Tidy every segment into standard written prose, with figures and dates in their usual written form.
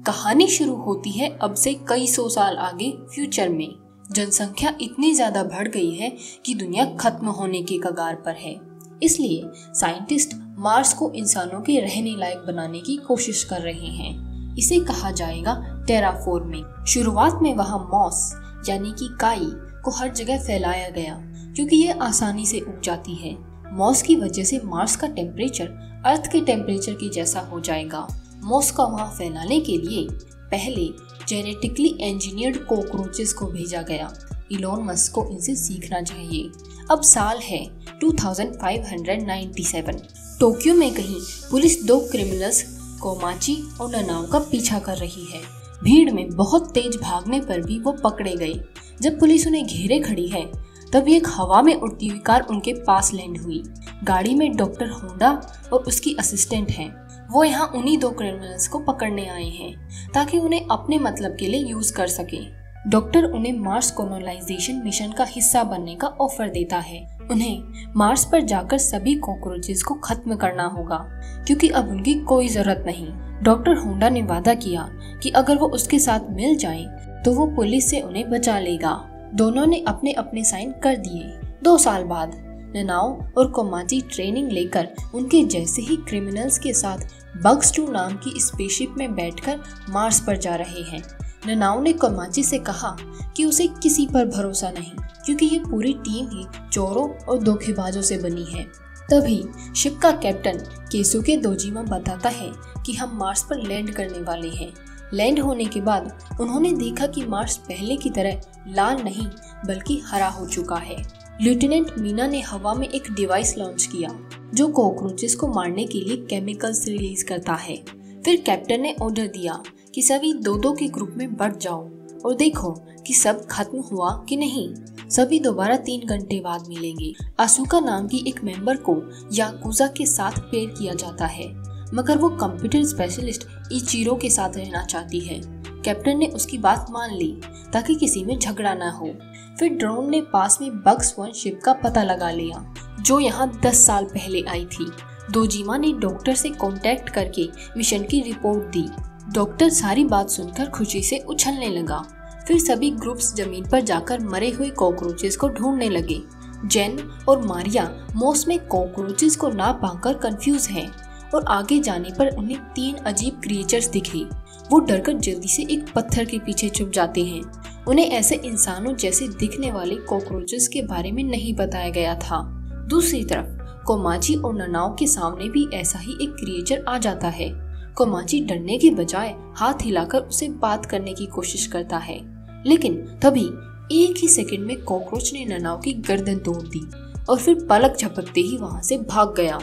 कहानी शुरू होती है अब से कई सौ साल आगे फ्यूचर में। जनसंख्या इतनी ज्यादा बढ़ गई है कि दुनिया खत्म होने के कगार पर है। इसलिए साइंटिस्ट मार्स को इंसानों के रहने लायक बनाने की कोशिश कर रहे हैं। इसे कहा जाएगा टेराफॉर्मिंग। शुरुआत में वहाँ मॉस यानी कि काई को हर जगह फैलाया गया क्योंकि ये आसानी से उग जाती है। मॉस की वजह से मार्स का टेम्परेचर अर्थ के टेम्परेचर के जैसा हो जाएगा। मॉस का वहाँ फैलाने के लिए पहले जेनेटिकली इंजीनियर्ड कॉकरोचेस को भेजा गया। इलॉन मस्क को इनसे सीखना चाहिए। अब साल है 2597। टोक्यो में कहीं पुलिस दो क्रिमिनल्स कोमाची और ननाओ का पीछा कर रही है। भीड़ में बहुत तेज भागने पर भी वो पकड़े गए। जब पुलिस उन्हें घेरे खड़ी है तब एक हवा में उड़ती हुई कार उनके पास लैंड हुई। गाड़ी में डॉक्टर होंडा और उसकी असिस्टेंट हैं। वो यहाँ उन्हीं दो क्रिमिनल्स को पकड़ने आए हैं ताकि उन्हें अपने मतलब के लिए यूज कर सके। डॉक्टर उन्हें मार्स कॉलोनाइजेशन मिशन का हिस्सा बनने का ऑफर देता है। उन्हें मार्स पर जाकर सभी कॉकरोचेस को खत्म करना होगा क्योंकि अब उनकी कोई जरूरत नहीं। डॉक्टर होंडा ने वादा किया कि अगर वो उसके साथ मिल जाएं तो वो पुलिस से उन्हें बचा लेगा। दोनों ने अपने अपने साइन कर दिए। 2 साल बाद ननाओ और कोमाची ट्रेनिंग लेकर उनके जैसे ही क्रिमिनल्स के साथ बग्स 2 नाम की स्पेसशिप में बैठकर मार्स पर जा रहे हैं। ननाओ ने कोमाची से कहा कि उसे किसी पर भरोसा नहीं क्योंकि ये पूरी टीम ही चोरों और धोखेबाजों से बनी है। तभी शिप का कैप्टन केसुके दोजिमा बताता है कि हम मार्स पर लैंड करने वाले हैं। लैंड होने के बाद उन्होंने देखा कि मार्स पहले की तरह लाल नहीं बल्कि हरा हो चुका है। लेफ्टिनेंट मीना ने हवा में एक डिवाइस लॉन्च किया जो कॉकरोचेस को मारने के लिए केमिकल्स रिलीज करता है। फिर कैप्टन ने ऑर्डर दिया कि सभी 2-2 के ग्रुप में बढ़ जाओ और देखो कि सब खत्म हुआ कि नहीं। सभी दोबारा 3 घंटे बाद मिलेंगे। आसुका नाम की एक मेंबर को याकुजा के साथ पेयर किया जाता है मगर वो कंप्यूटर स्पेशलिस्ट इचिरो के साथ रहना चाहती है। कैप्टन ने उसकी बात मान ली ताकि किसी में झगड़ा ना हो। फिर ड्रोन ने पास में बग्स 1 शिप का पता लगा लिया जो यहाँ 10 साल पहले आई थी। दोजिमा ने डॉक्टर से कांटेक्ट करके मिशन की रिपोर्ट दी। डॉक्टर सारी बात सुनकर खुशी से उछलने लगा। फिर सभी ग्रुप्स जमीन पर जाकर मरे हुए कॉकरोचेस को ढूंढने लगे। जेन और मारिया मॉस में कॉकरोचेस को ना पाकर कंफ्यूज हैं और आगे जाने पर उन्हें 3 अजीब क्रिएचर्स दिखे। वो डरकर जल्दी से एक पत्थर के पीछे छुप जाते हैं। उन्हें ऐसे इंसानों जैसे दिखने वाले कॉकरोचेस के बारे में नहीं बताया गया था। दूसरी तरफ कोमाची और ननाओ के सामने भी ऐसा ही एक क्रिएचर आ जाता है। कोमाची डरने के बजाय हाथ हिलाकर उसे बात करने की कोशिश करता है लेकिन तभी एक ही सेकंड में कॉकरोच ने ननाओ की गर्दन तोड़ दी और फिर पलक झपकते ही वहां से भाग गया।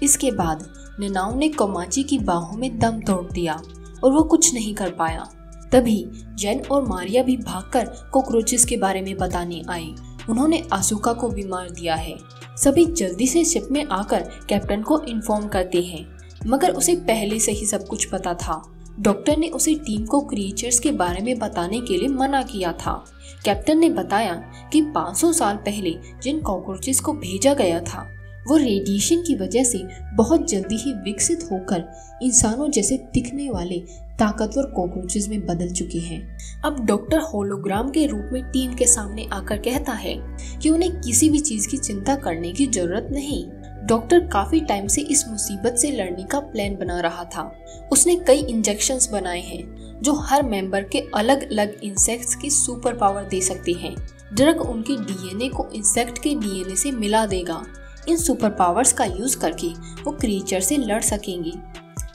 इसके बाद ननाओ ने कोमाची की बाहों में दम तोड़ दिया और वो कुछ नहीं कर पाया। तभी जेन और मारिया भी भागकर कॉकरोचेस के बारे में बताने आए। उन्होंने आसुका को भी मार दिया है। सभी जल्दी से शिप में आकर कैप्टन को इन्फॉर्म करते हैं मगर उसे पहले से ही सब कुछ पता था। डॉक्टर ने उसे टीम को क्रिएचर्स के बारे में बताने के लिए मना किया था। कैप्टन ने बताया कि 500 साल पहले जिन कॉकरोचेस को भेजा गया था वो रेडिएशन की वजह से बहुत जल्दी ही विकसित होकर इंसानों जैसे दिखने वाले ताकतवर कॉकरोचेस में बदल चुके हैं। अब डॉक्टर होलोग्राम के रूप में टीम के सामने आकर कहता है कि उन्हें किसी भी चीज की चिंता करने की जरूरत नहीं। डॉक्टर काफी टाइम से इस मुसीबत से लड़ने का प्लान बना रहा था। उसने कई इंजेक्शंस बनाए हैं जो हर मेंबर के अलग अलग इंसेक्ट्स की सुपर पावर दे सकते हैं। ड्रग उनके डीएनए को इंसेक्ट के डीएनए से मिला देगा। इन सुपर पावर्स का यूज करके वो क्रिएचर से लड़ सकेंगे।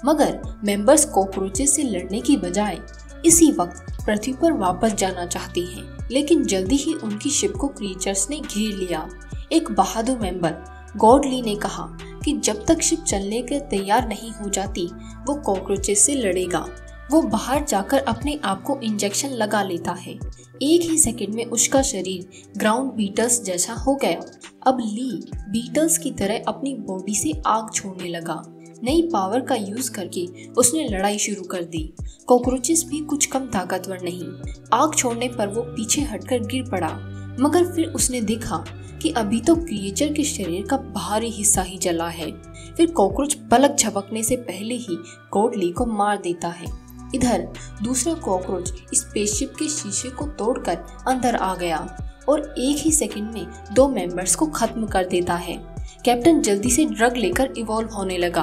मगर मेंबर्स कॉकरोचेस से लड़ने की बजाय इसी वक्त पृथ्वी पर वापस जाना चाहते हैं लेकिन जल्दी ही उनकी शिप को क्रिएचर्स ने घेर लिया। एक बहादुर मेंबर गॉडली ने कहा कि जब तक शिप चलने के तैयार नहीं हो जाती वो कॉकरोचेस से लड़ेगा। वो बाहर जाकर अपने आप को इंजेक्शन लगा लेता है। एक ही सेकंड में उसका शरीर ग्राउंड बीटल्स जैसा हो गया। अब ली बीटल्स की तरह अपनी बॉडी से आग छोड़ने लगा। नई पावर का यूज करके उसने लड़ाई शुरू कर दी। कॉकरोचेस भी कुछ कम ताकतवर नहीं। आग छोड़ने पर वो पीछे हटकर गिर पड़ा मगर फिर उसने देखा कि अभी तो क्रिएचर के शरीर का बाहरी हिस्सा ही जला है। फिर कॉकरोच पलक झपकने से पहले ही गॉडली को मार देता है। इधर दूसरा कॉकरोच स्पेसशिप के शीशे को तोड़कर अंदर आ गया और एक ही सेकंड में 2 मेंबर्स को खत्म कर देता है। कैप्टन जल्दी से ड्रग लेकर इवॉल्व होने लगा।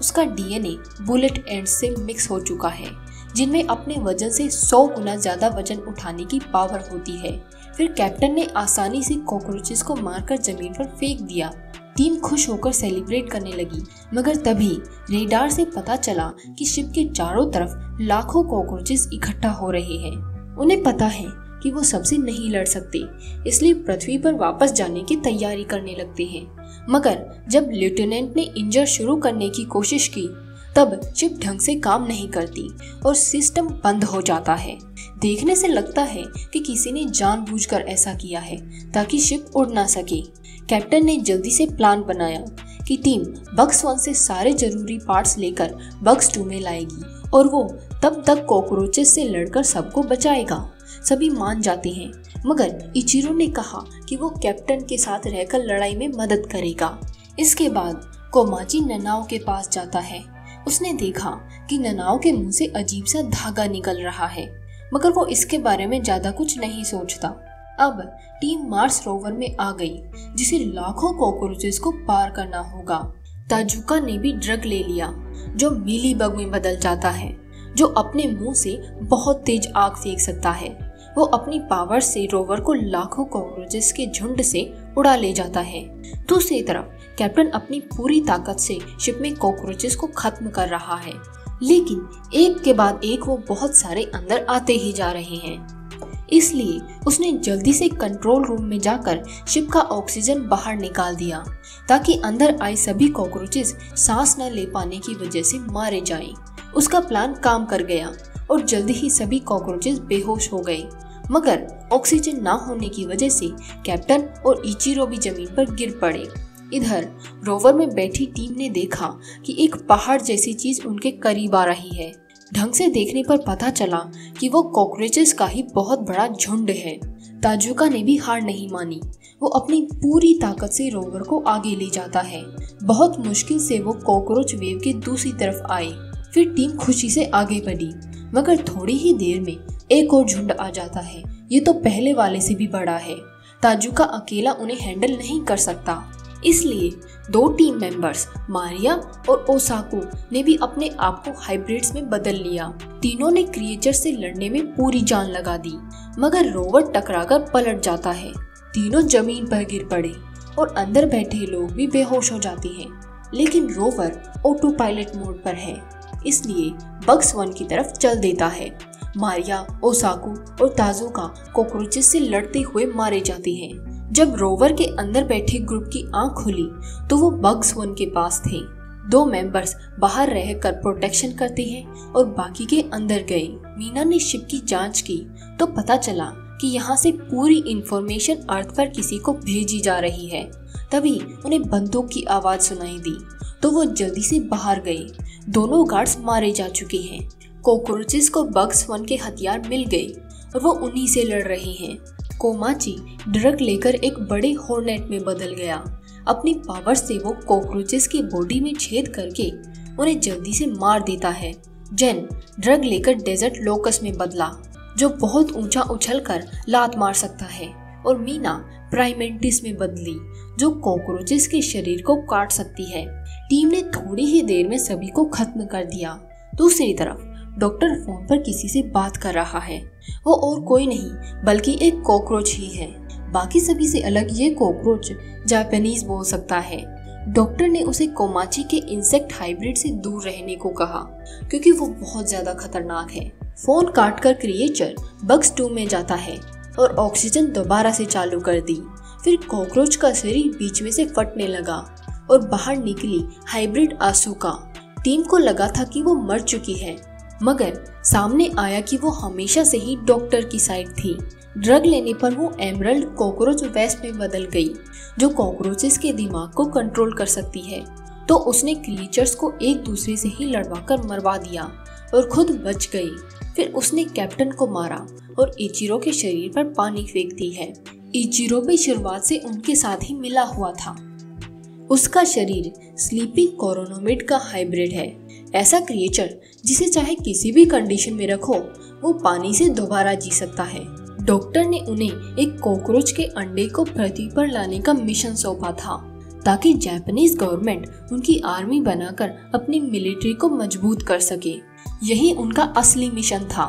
उसका डीएनए बुलेट एंड्स से मिक्स हो चुका है, जिनमें अपने वजन से 100 गुना ज्यादा वजन उठाने की पावर होती है। फिर कैप्टन ने आसानी से कॉकरोचेस को मारकर जमीन पर फेंक दिया। टीम खुश होकर सेलिब्रेट करने लगी, मगर तभी रेडार से पता चला कि शिप के चारों तरफ लाखों कॉकरोचेस इकट्ठा हो रहे हैं। उन्हें पता है कि वो सबसे नहीं लड़ सकते, इसलिए पृथ्वी पर वापस जाने की तैयारी करने लगते हैं। मगर जब लेफ्टिनेंट ने इंजन शुरू करने की कोशिश की, तब शिप ढंग से काम नहीं करती और सिस्टम बंद हो जाता है। देखने से लगता है कि किसी ने जानबूझकर ऐसा किया है ताकि शिप उड़ ना सके। कैप्टन ने जल्दी से प्लान बनाया कि टीम बग्स 1 से सारे जरूरी पार्ट्स लेकर बग्स 2 में लाएगी और वो तब तक कॉकरोचेस से लड़कर सबको बचाएगा। सभी मान जाते हैं, मगर इचिरो ने कहा कि वो कैप्टन के साथ रहकर लड़ाई में मदद करेगा। इसके बाद कोमाची ननाओ के पास जाता है। उसने देखा कि ननाओ के मुंह से अजीब सा धागा निकल रहा है, मगर वो इसके बारे में ज्यादा कुछ नहीं सोचता। अब टीम मार्स रोवर में आ गई, जिसे लाखों कॉकरोचेस को पार करना होगा। ताजुका ने भी ड्रग ले लिया, जो मिली बग में बदल जाता है, जो अपने मुंह से बहुत तेज आग फेंक सकता है। वो अपनी पावर से रोवर को लाखों कॉकरोचेस के झुंड से उड़ा ले जाता है। दूसरी तरफ कैप्टन अपनी पूरी ताकत से शिप में कॉकरोचेस को खत्म कर रहा है, लेकिन एक के बाद एक वो बहुत सारे अंदर आते ही जा रहे हैं। इसलिए उसने जल्दी से कंट्रोल रूम में जाकर शिप का ऑक्सीजन बाहर निकाल दिया, ताकि अंदर आए सभी कॉकरोचेस सांस न ले पाने की वजह से मारे जाएं। उसका प्लान काम कर गया और जल्दी ही सभी कॉकरोचेस बेहोश हो गए, मगर ऑक्सीजन ना होने की वजह से कैप्टन और इचिरो भी जमीन पर गिर पड़े। इधर रोवर में बैठी टीम ने देखा कि एक पहाड़ जैसी चीज उनके करीब आ रही है। ढंग से देखने पर पता चला कि वो कॉकरोचेस का ही बहुत बड़ा झुंड है। ताजुका ने भी हार नहीं मानी। वो अपनी पूरी ताकत से रोवर को आगे ले जाता है। बहुत मुश्किल से वो कॉकरोच वेव के दूसरी तरफ आए। फिर टीम खुशी से आगे बढ़ी, मगर थोड़ी ही देर में एक और झुंड आ जाता है। ये तो पहले वाले से भी बड़ा है। ताजुका अकेला उन्हें हैंडल नहीं कर सकता, इसलिए 2 टीम मेंबर्स मारिया और ओसाकू ने भी अपने आप को हाइब्रिड्स में बदल लिया। तीनों ने क्रिएचर से लड़ने में पूरी जान लगा दी, मगर रोवर टकराकर पलट जाता है। तीनों जमीन पर गिर पड़े और अंदर बैठे लोग भी बेहोश हो जाते हैं। लेकिन रोवर ऑटो पायलट मोड पर है, इसलिए बग्स 1 की तरफ चल देता है। मारिया, ओसाकू और ताजुका कॉकरोचेस से लड़ते हुए मारे जाते हैं। जब रोवर के अंदर बैठे ग्रुप की आंख खुली तो वो बग्स 1 के पास थे। 2 मेंबर्स बाहर रहकर प्रोटेक्शन करते हैं और बाकी के अंदर गए। मीना ने शिप की जांच की तो पता चला कि यहाँ से पूरी इंफॉर्मेशन अर्थ पर किसी को भेजी जा रही है। तभी उन्हें बंदूक की आवाज सुनाई दी तो वो जल्दी से बाहर गए। दोनों गार्ड्स मारे जा चुके हैं। कॉकरोचेस को बग्स 1 के हथियार मिल गए और वो उन्हीं से लड़ रहे हैं। कोमाची ड्रग लेकर एक बड़े हॉर्नेट में बदल गया। अपनी पावर से वो कॉकरोचेस की बॉडी में छेद करके उन्हें जल्दी से मार देता है। जेन ड्रग लेकर डेजर्ट लोकस में बदला, जो बहुत ऊंचा उछलकर लात मार सकता है, और मीना प्राइमेंटिस में बदली, जो कॉकरोचेस के शरीर को काट सकती है। टीम ने थोड़ी ही देर में सभी को खत्म कर दिया। दूसरी तरफ डॉक्टर फोन पर किसी से बात कर रहा है। वो और कोई नहीं बल्कि एक कॉकरोच ही है। बाकी सभी से अलग ये कॉकरोच जापानीज बोल सकता है। डॉक्टर ने उसे कोमाची के इंसेक्ट हाइब्रिड से दूर रहने को कहा, क्योंकि वो बहुत ज्यादा खतरनाक है। फोन काटकर क्रिएचर बग्स 2 में जाता है और ऑक्सीजन दोबारा से चालू कर दी। फिर कॉकरोच का शरीर बीच में से फटने लगा और बाहर निकली हाइब्रिड आसुका। टीम को लगा था कि वो मर चुकी है, मगर सामने आया कि वो हमेशा से ही डॉक्टर की साइड थी। ड्रग लेने पर वो एमरल्ड कॉकरोच वेस्ट में बदल गई, जो कॉकरोचेस के दिमाग को कंट्रोल कर सकती है। तो उसने क्रिएचर्स को एक दूसरे से ही लड़वाकर मरवा दिया और खुद बच गई। फिर उसने कैप्टन को मारा और इचिरो के शरीर पर पानी फेंक दी है। इचिरो भी शुरुआत से उनके साथ ही मिला हुआ था। उसका शरीर स्लीपिंग कोरोनोमिड का हाइब्रिड है। ऐसा क्रिएचर जिसे चाहे किसी भी कंडीशन में रखो वो पानी से दोबारा जी सकता है। डॉक्टर ने उन्हें एक कॉकरोच के अंडे को पृथ्वी पर लाने का मिशन सौंपा था ताकि जापानीज गवर्नमेंट उनकी आर्मी बनाकर अपनी मिलिट्री को मजबूत कर सके। यही उनका असली मिशन था,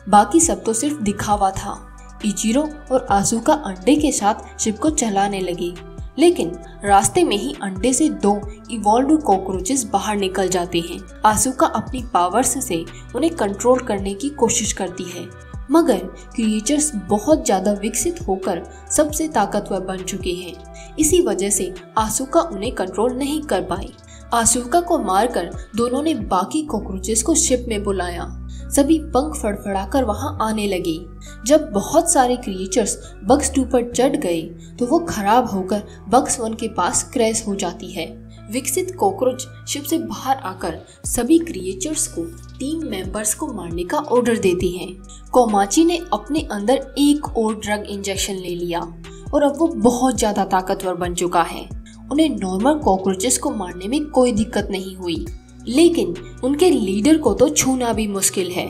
बाकी सब तो सिर्फ दिखावा था। इचिरो और आसुका अंडे के साथ शिप को चलाने लगे, लेकिन रास्ते में ही अंडे से 2 इवॉल्व्ड कॉकरोचेस बाहर निकल जाते हैं। आसुका अपनी पावर्स से उन्हें कंट्रोल करने की कोशिश करती है, मगर क्रिएचर्स बहुत ज्यादा विकसित होकर सबसे ताकतवर बन चुके हैं। इसी वजह से आसुका उन्हें कंट्रोल नहीं कर पाई। आसुका को मारकर दोनों ने बाकी कॉकरोचेस को शिप में बुलाया। सभी पंख फड़फड़ाकर वहां आने लगे। जब बहुत सारे क्रिएचर्स बग्स 2 पर चढ़ गए तो वो खराब होकर बग्स 1 के पास क्रैश हो जाती है। विकसित कॉकरोच शिप से बाहर आकर सभी क्रिएचर्स को टीम मेंबर्स को मारने का ऑर्डर देती हैं। कोमाची ने अपने अंदर एक और ड्रग इंजेक्शन ले लिया और अब वो बहुत ज्यादा ताकतवर बन चुका है। उन्हें नॉर्मल कॉकरोचेस को मारने में कोई दिक्कत नहीं हुई, लेकिन उनके लीडर को तो छूना भी मुश्किल है।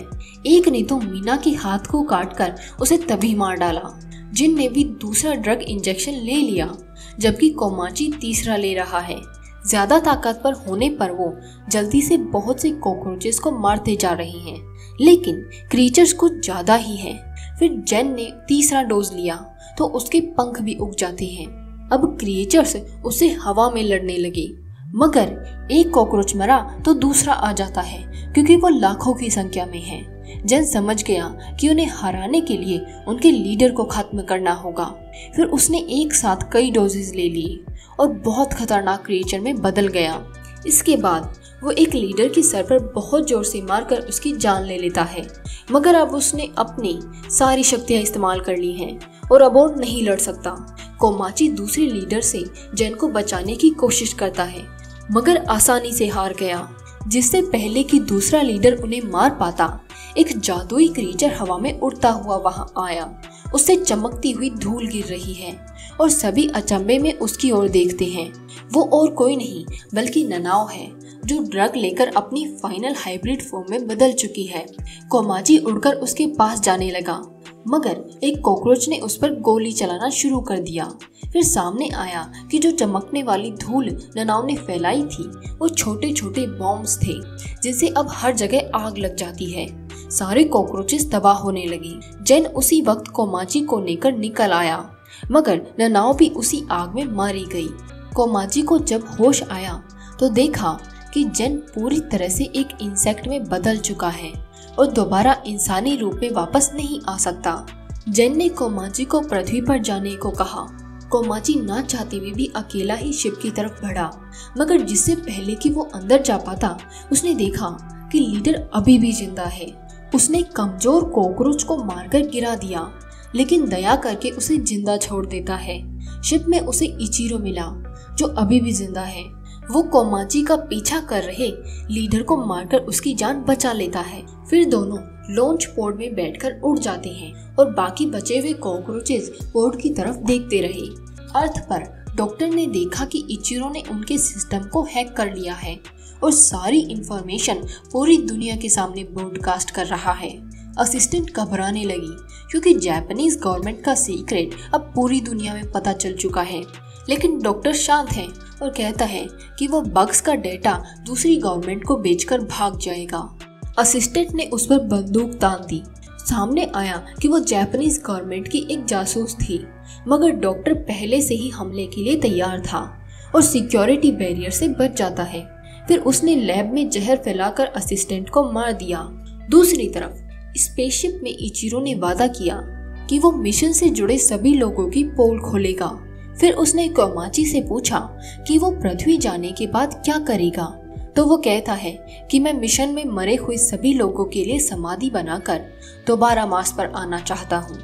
एक ने तो मीना के हाथ को काटकर उसे तभी मार डाला। जिन ने भी दूसरा ड्रग इंजेक्शन ले लिया, जबकि कोमाची तीसरा ले रहा है। ज्यादा ताकतवर होने पर वो जल्दी से बहुत से कॉकरोचेस को मारते जा रहे हैं, लेकिन क्रीचर्स कुछ ज्यादा ही है। फिर जेन ने तीसरा डोज लिया तो उसके पंख भी उग जाते हैं। अब क्रिएचर्स उससे हवा में लड़ने लगे, मगर एक कॉकरोच मरा तो दूसरा आ जाता है क्योंकि वो लाखों की संख्या में है। जेन समझ गया कि उन्हें हराने के लिए उनके लीडर को खत्म करना होगा। फिर उसने एक साथ कई डोजेस ले लिए और बहुत खतरनाक क्रिएचर में बदल गया। इसके बाद वो एक लीडर के सर पर बहुत जोर से मारकर उसकी जान ले लेता है, मगर अब उसने अपनी सारी शक्तियां इस्तेमाल कर ली हैं और अब और नहीं लड़ सकता। कोमाची दूसरे लीडर से जेन को बचाने की कोशिश करता है, मगर आसानी से हार गया। जिससे पहले कि दूसरा लीडर उन्हें मार पाता, एक जादुई क्रीचर हवा में उड़ता हुआ वहां आया। उससे चमकती हुई धूल गिर रही है और सभी अचंभे में उसकी ओर देखते हैं। वो और कोई नहीं बल्कि ननाओ है, जो ड्रग लेकर अपनी फाइनल हाइब्रिड फॉर्म में बदल चुकी है। कोमाची उड़कर उसके पास जाने लगा, मगर एक कॉकरोच ने उस पर गोली चलाना शुरू कर दिया। फिर सामने आया कि जो चमकने वाली धूल ननाओ ने फैलाई थी वो छोटे छोटे बॉम्ब्स थे, जिनसे अब हर जगह आग लग जाती है। सारे कॉकरोचेस तबाह होने लगे। जेन उसी वक्त कोमाची को लेकर निकल आया, मगर ननाओ भी उसी आग में मारी गई। कोमाची को जब होश आया तो देखा कि जेन पूरी तरह से एक इंसेक्ट में बदल चुका है और दोबारा इंसानी रूप में वापस नहीं आ सकता। जेन ने कोमाची को पृथ्वी पर जाने को कहा। कोमाची ना चाहते हुए भी अकेला ही शिप की तरफ बढ़ा, मगर जिससे पहले कि वो अंदर जा पाता उसने देखा कि लीडर अभी भी जिंदा है। उसने कमजोर कॉकरोच को मारकर गिरा दिया, लेकिन दया करके उसे जिंदा छोड़ देता है। शिप में उसे इचिरो मिला, जो अभी भी जिंदा है। वो कोमाची का पीछा कर रहे लीडर को मारकर उसकी जान बचा लेता है। फिर दोनों लॉन्च पोड में बैठकर उड़ जाते हैं और बाकी बचे हुए कॉकरोचेस पोड की तरफ देखते रहे। अर्थ पर डॉक्टर ने देखा कि इचिरो ने उनके सिस्टम को हैक कर लिया है और सारी इंफॉर्मेशन पूरी दुनिया के सामने ब्रॉडकास्ट कर रहा है। असिस्टेंट घबराने लगी क्योंकि जापानीज गवर्नमेंट का सीक्रेट अब पूरी दुनिया में पता चल चुका है, लेकिन डॉक्टर शांत है और कहता है कि वो बग्स का डेटा दूसरी गवर्नमेंट को बेचकर भाग जाएगा। असिस्टेंट ने उस पर बंदूक तान दी। सामने आया कि वो जापानीज गवर्नमेंट की एक जासूस थी, मगर डॉक्टर पहले से ही हमले के लिए तैयार था और सिक्योरिटी बैरियर से बच जाता है। फिर उसने लैब में जहर फैलाकर असिस्टेंट को मार दिया। दूसरी तरफ स्पेसशिप में इचिरो ने वादा किया कि वो मिशन से जुड़े सभी लोगों की पोल खोलेगा। फिर उसने कोमाची से पूछा कि वो पृथ्वी जाने के बाद क्या करेगा, तो वो कहता है कि मैं मिशन में मरे हुए सभी लोगों के लिए समाधि बनाकर दोबारा मार्स पर आना चाहता हूँ।